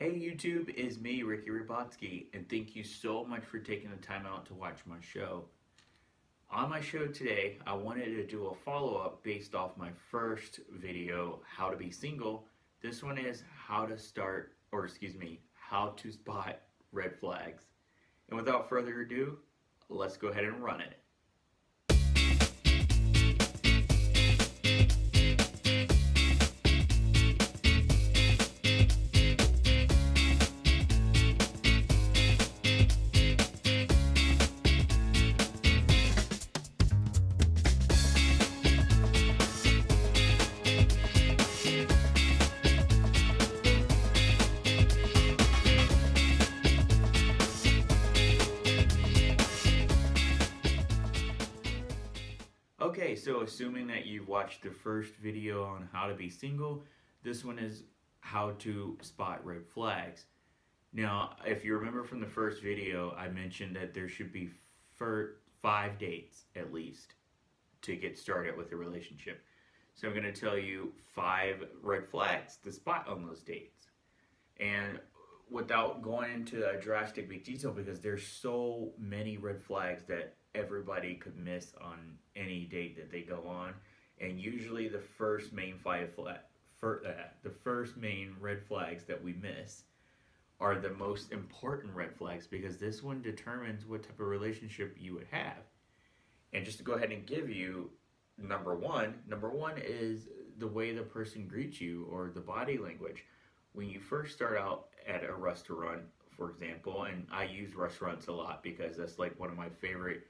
Hey YouTube, it's me, Ricky Rybotsky, and thank you so much for taking the time out to watch my show. On my show today, I wanted to do a follow-up based off my first video, How to Be Single. This one is how to spot red flags. And without further ado, let's go ahead and run it. Okay, so assuming that you've watched the first video on how to be single, this one is how to spot red flags. Now, if you remember from the first video, I mentioned that there should be 5 dates at least to get started with a relationship. So I'm going to tell you 5 red flags to spot on those dates. And without going into a drastic big detail, because there's so many red flags that everybody could miss on any date that they go on, and usually the first main red flags that we miss are the most important red flags, because this one determines what type of relationship you would have. And just to go ahead and give you number one is the way the person greets you, or the body language. When you first start out at a restaurant, for example, and I use restaurants a lot because that's like one of my favorite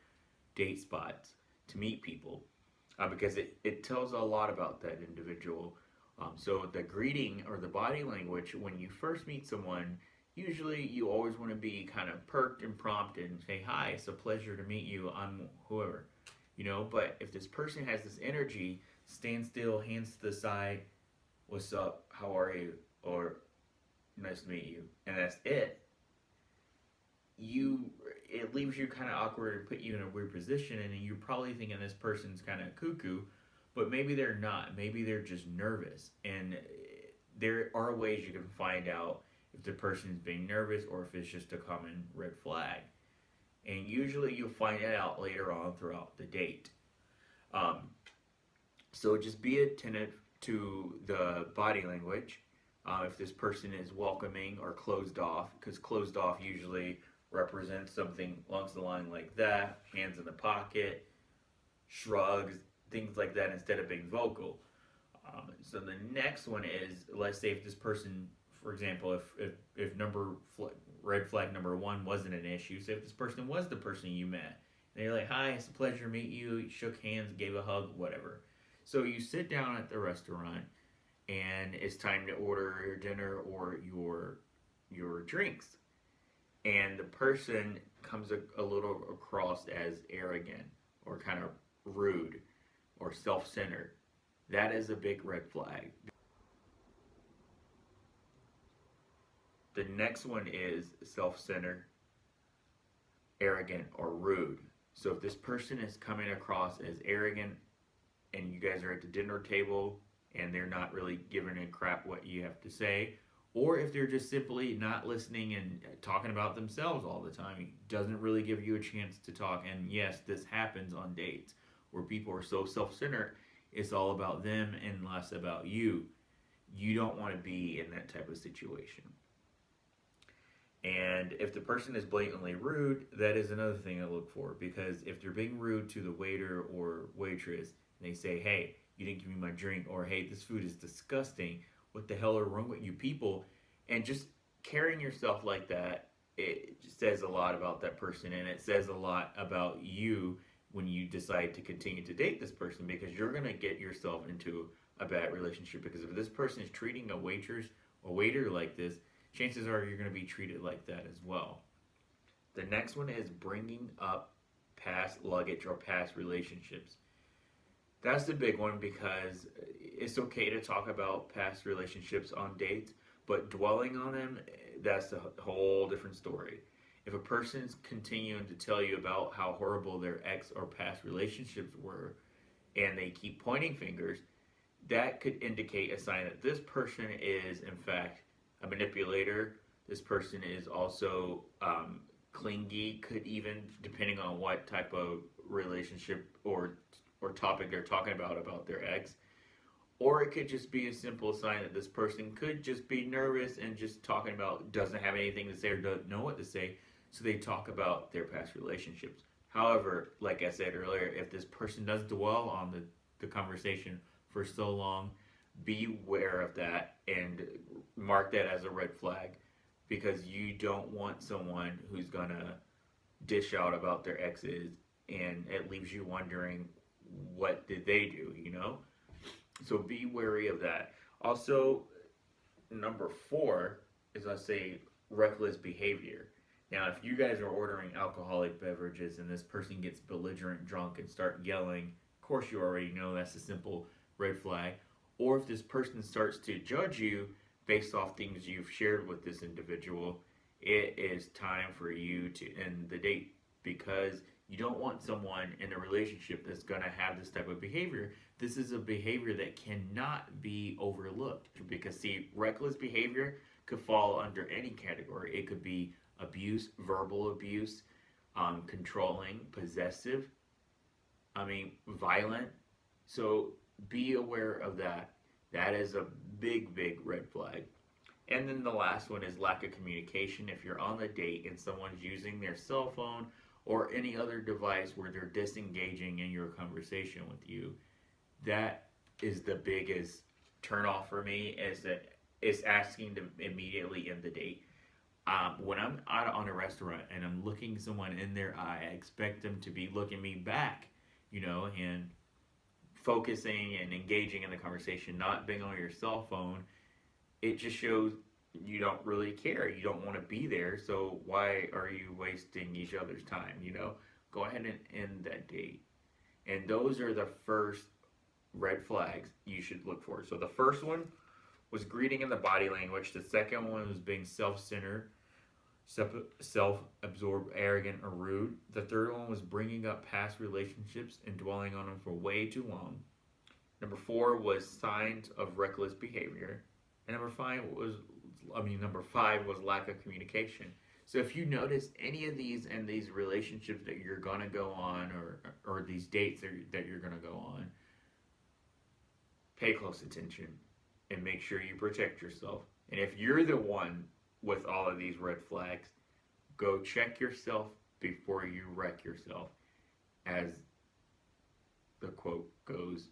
date spots to meet people, because it tells a lot about that individual. So the greeting or the body language when you first meet someone, usually you always want to be kind of perked and prompt and say, "Hi, it's a pleasure to meet you, I'm whoever." But if this person has this energy, stand still, hands to the side, "What's up, how are you?" or "Nice to meet you," and that's it, it leaves you kind of awkward and put you in a weird position, and you're probably thinking this person's kind of cuckoo, but maybe they're not. Maybe they're just nervous, and there are ways you can find out if the person's being nervous or if it's just a common red flag. And usually you'll find it out later on throughout the date. So just be attentive to the body language. If this person is welcoming or closed off, because closed off usually represents something along the line like that, hands in the pocket, shrugs, things like that, instead of being vocal. So the next one is, let's say if this person, for example, if red flag number 1 wasn't an issue, so if this person was the person you met, and you're like, "Hi, it's a pleasure to meet you," you shook hands, gave a hug, whatever. So you sit down at the restaurant, and it's time to order your dinner or your drinks, and the person comes a little across as arrogant or kind of rude or self-centered. That is a big red flag. The next one is self-centered, arrogant, or rude. So if this person is coming across as arrogant and you guys are at the dinner table and they're not really giving a crap what you have to say, or if they're just simply not listening and talking about themselves all the time, it doesn't really give you a chance to talk. And yes, this happens on dates where people are so self-centered, it's all about them and less about you. You don't want to be in that type of situation. And if the person is blatantly rude, that is another thing I look for, because if they're being rude to the waiter or waitress and they say, "Hey, you didn't give me my drink," or "Hey, this food is disgusting, what the hell are wrong with you people?" And just carrying yourself like that, it just says a lot about that person, and it says a lot about you when you decide to continue to date this person, because you're going to get yourself into a bad relationship. Because if this person is treating a waitress or waiter like this, chances are you're going to be treated like that as well. The next one is bringing up past luggage or past relationships. That's the big one, because it's okay to talk about past relationships on dates, but dwelling on them, that's a whole different story. If a person's continuing to tell you about how horrible their ex or past relationships were, and they keep pointing fingers, that could indicate a sign that this person is, in fact, a manipulator. This person is also clingy, could even, depending on what type of relationship or topic they're talking about their ex. Or it could just be a simple sign that this person could just be nervous and just talking about, doesn't have anything to say or doesn't know what to say, so they talk about their past relationships. However, like I said earlier, if this person does dwell on the conversation for so long, be aware of that and mark that as a red flag, because you don't want someone who's gonna dish out about their exes and it leaves you wondering, what did they do, you know? So be wary of that. Also, number four is, I say, reckless behavior. Now, if you guys are ordering alcoholic beverages and this person gets belligerent drunk and start yelling, of course you already know that's a simple red flag. Or if this person starts to judge you based off things you've shared with this individual, it is time for you to end the date, because you don't want someone in a relationship that's going to have this type of behavior. This is a behavior that cannot be overlooked, because, see, reckless behavior could fall under any category. It could be abuse, verbal abuse, controlling, possessive, violent. So be aware of that. That is a big, big red flag. And then the last one is lack of communication. If you're on the date and someone's using their cell phone or any other device where they're disengaging in your conversation with you, that is the biggest turn off for me, is that it's asking to immediately end the date. When I'm out on a restaurant and I'm looking someone in their eye, I expect them to be looking me back, and focusing and engaging in the conversation, not being on your cell phone. It just shows you don't really care. You don't want to be there. So why are you wasting each other's time? Go ahead and end that date. And those are the first red flags you should look for. So the first one was greeting in the body language. The second one was being self-centered, self-absorbed, arrogant, or rude. The third one was bringing up past relationships and dwelling on them for way too long. Number four was signs of reckless behavior. And number five was lack of communication. So if you notice any of these in these relationships that you're gonna go on, or these dates that you're gonna go on, pay close attention and make sure you protect yourself. And if you're the one with all of these red flags, go check yourself before you wreck yourself. As the quote goes,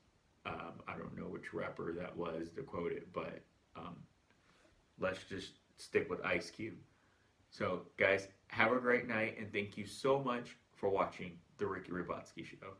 I don't know which rapper that was to quote it, but let's just stick with Ice Cube. So, guys, have a great night, and thank you so much for watching The Ricky Robotsky Show.